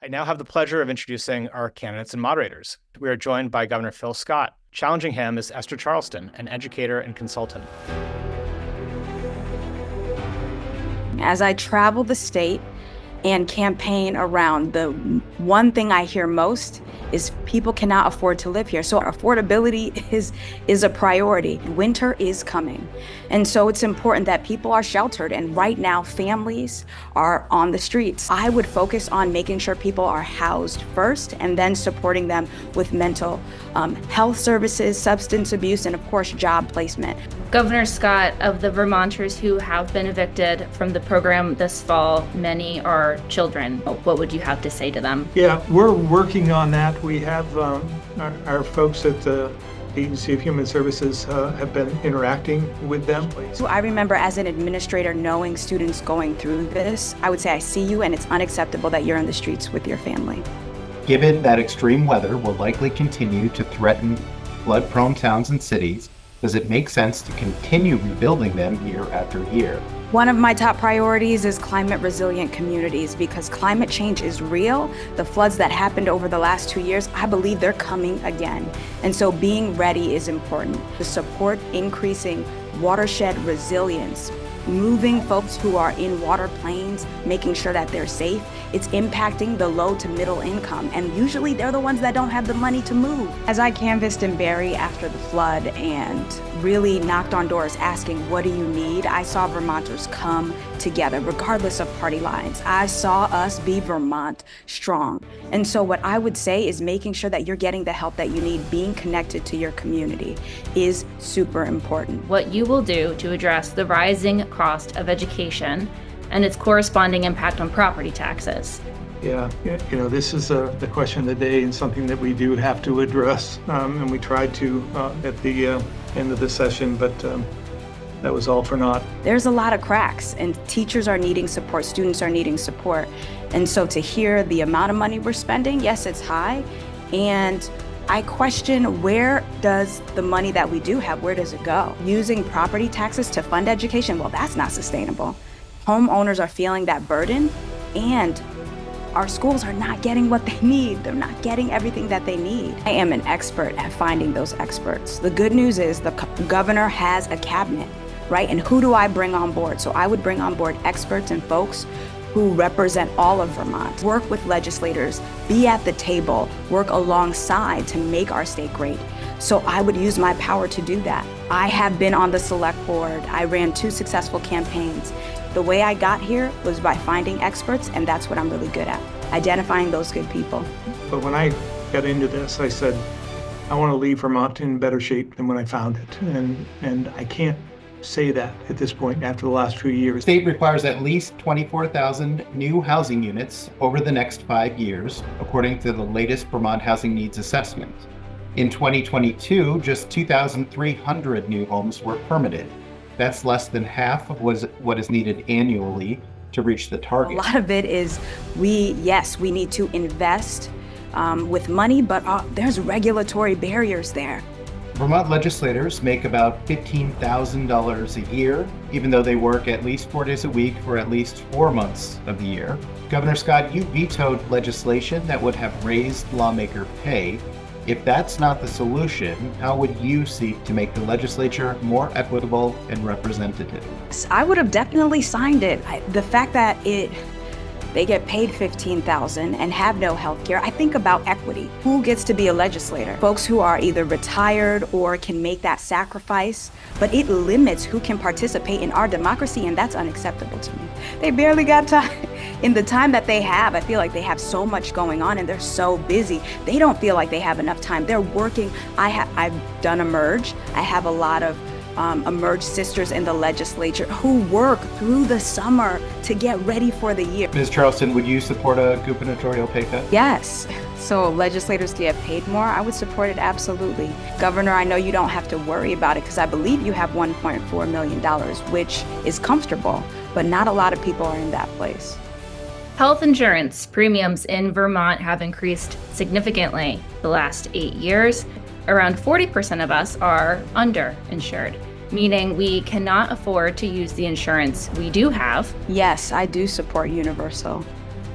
I now have the pleasure of introducing our candidates and moderators. We are joined by Governor Phil Scott. Challenging him is Esther Charlestin, an educator and consultant. As I travel the state and campaign around, the one thing I hear most is people cannot afford to live here. So affordability is a priority. Winter is coming. And so it's important that people are sheltered. And right now, families are on the streets. I would focus on making sure people are housed first and then supporting them with mental health services, substance abuse, and of course, job placement. Governor Scott, of the Vermonters who have been evicted from the program this fall, many are children. What would you have to say to them? Yeah, we're working on that. We have our folks at the Agency of Human Services have been interacting with them. So I remember as an administrator knowing students going through this, I would say I see you and it's unacceptable that you're in the streets with your family. Given that extreme weather will likely continue to threaten flood-prone towns and cities, does it make sense to continue rebuilding them year after year? One of my top priorities is climate resilient communities because climate change is real. The floods that happened over the last 2 years, I believe they're coming again. And so being ready is important. To support increasing watershed resilience, moving folks who are in water plains, making sure that they're safe, it's impacting the low to middle income. And usually they're the ones that don't have the money to move. As I canvassed in Barrie after the flood and really knocked on doors asking, what do you need? I saw Vermonters come together, regardless of party lines. I saw us be Vermont strong. And so what I would say is making sure that you're getting the help that you need, being connected to your community is super important. What you will do to address the rising cost of education and its corresponding impact on property taxes. Yeah, this is the question of the day and something that we do have to address. And we tried to at the end of the session, but that was all for naught. There's a lot of cracks and teachers are needing support, students are needing support. And so to hear the amount of money we're spending, yes, it's high. And I question, where does the money that we do have, where does it go? Using property taxes to fund education, well, that's not sustainable. Homeowners are feeling that burden and our schools are not getting what they need. They're not getting everything that they need. I am an expert at finding those experts. The good news is the governor has a cabinet, right? And who do I bring on board? So I would bring on board experts and folks who represent all of Vermont. Work with legislators, be at the table, work alongside to make our state great. So I would use my power to do that. I have been on the select board. I ran 2 successful campaigns. The way I got here was by finding experts, and that's what I'm really good at, identifying those good people. But when I got into this, I said, I want to leave Vermont in better shape than when I found it. And I can't say that at this point after the last few years. The state requires at least 24,000 new housing units over the next 5 years, according to the latest Vermont Housing Needs Assessment. In 2022, just 2,300 new homes were permitted. That's less than half of what is needed annually to reach the target. A lot of it is we need to invest with money, but there's regulatory barriers there. Vermont legislators make about $15,000 a year, even though they work at least 4 days a week for at least 4 months of the year. Governor Scott, you vetoed legislation that would have raised lawmaker pay. If that's not the solution, how would you seek to make the legislature more equitable and representative? I would have definitely signed it. The fact that they get paid $15,000 and have no health care, I think about equity. Who gets to be a legislator? Folks who are either retired or can make that sacrifice, but it limits who can participate in our democracy, and that's unacceptable to me. They barely got time. In the time that they have, I feel like they have so much going on and they're so busy. They don't feel like they have enough time. They're working. I've done Emerge. I have a lot of Emerge sisters in the legislature who work through the summer to get ready for the year. Ms. Charlestin, would you support a gubernatorial pay cut? Yes. So legislators get paid more. I would support it absolutely. Governor, I know you don't have to worry about it because I believe you have $1.4 million, which is comfortable, but not a lot of people are in that place. Health insurance premiums in Vermont have increased significantly the last 8 years. Around 40% of us are underinsured, meaning we cannot afford to use the insurance we do have. Yes, I do support universal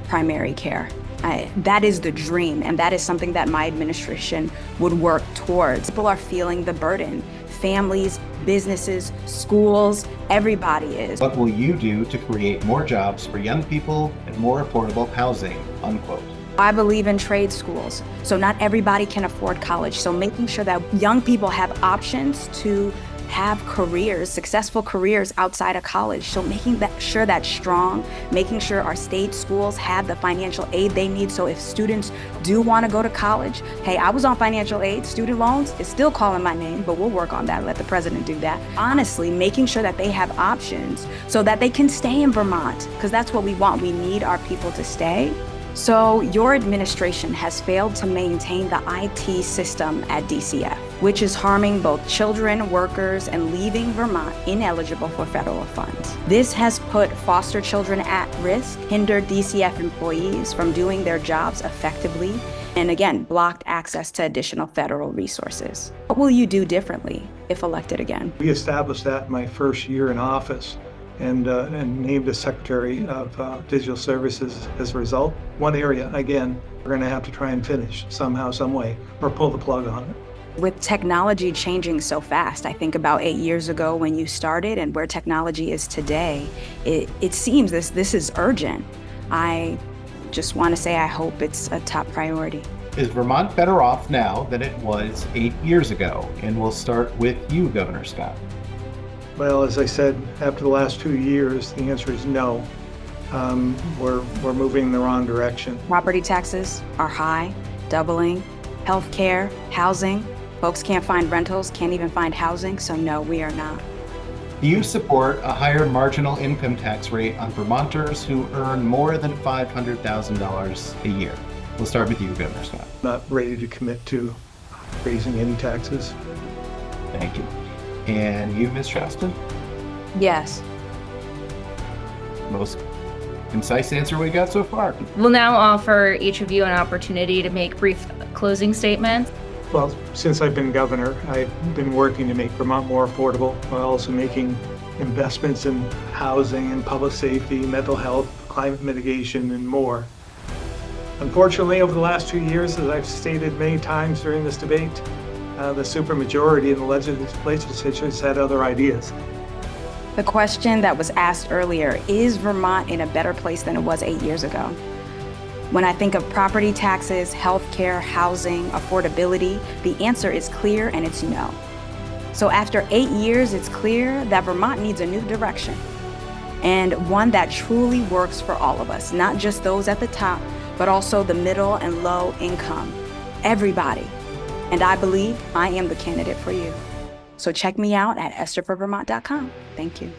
primary care. That is the dream, and that is something that my administration would work towards. People are feeling the burden. Families, businesses, schools, everybody is. What will you do to create more jobs for young people and more affordable housing, unquote. I believe in trade schools, so not everybody can afford college. So making sure that young people have options to have careers, successful careers outside of college. So making sure that's strong, making sure our state schools have the financial aid they need. So if students do want to go to college, hey, I was on financial aid, student loans is still calling my name, but we'll work on that, let the president do that. Honestly, making sure that they have options so that they can stay in Vermont, because that's what we want. We need our people to stay. So your administration has failed to maintain the IT system at DCF, which is harming both children, workers, and leaving Vermont ineligible for federal funds. This has put foster children at risk, hindered DCF employees from doing their jobs effectively, and again, blocked access to additional federal resources. What will you do differently if elected again? We established that in my first year in office, and named a Secretary of Digital Services as a result. One area, again, we're going to have to try and finish somehow, some way, or pull the plug on it. With technology changing so fast, I think about 8 years ago when you started and where technology is today, it seems this is urgent. I just want to say I hope it's a top priority. Is Vermont better off now than it was 8 years ago? And we'll start with you, Governor Scott. Well, as I said, after the last 2 years, the answer is no. We're moving in the wrong direction. Property taxes are high, doubling. Healthcare, housing, folks can't find rentals, can't even find housing, so no, we are not. Do you support a higher marginal income tax rate on Vermonters who earn more than $500,000 a year? We'll start with you, Governor Scott. Not ready to commit to raising any taxes. Thank you. And you, Ms. Charlestin? Yes. Most concise answer we got so far. We'll now offer each of you an opportunity to make brief closing statements. Well, since I've been governor, I've been working to make Vermont more affordable while also making investments in housing and public safety, mental health, climate mitigation, and more. Unfortunately, over the last 2 years, as I've stated many times during this debate, the supermajority in the legislatures had other ideas. The question that was asked earlier, is Vermont in a better place than it was 8 years ago? When I think of property taxes, healthcare, housing, affordability, the answer is clear and it's no. So after 8 years, it's clear that Vermont needs a new direction, and one that truly works for all of us, not just those at the top, but also the middle and low income, everybody. And I believe I am the candidate for you. So check me out at estherforvermont.com. Thank you.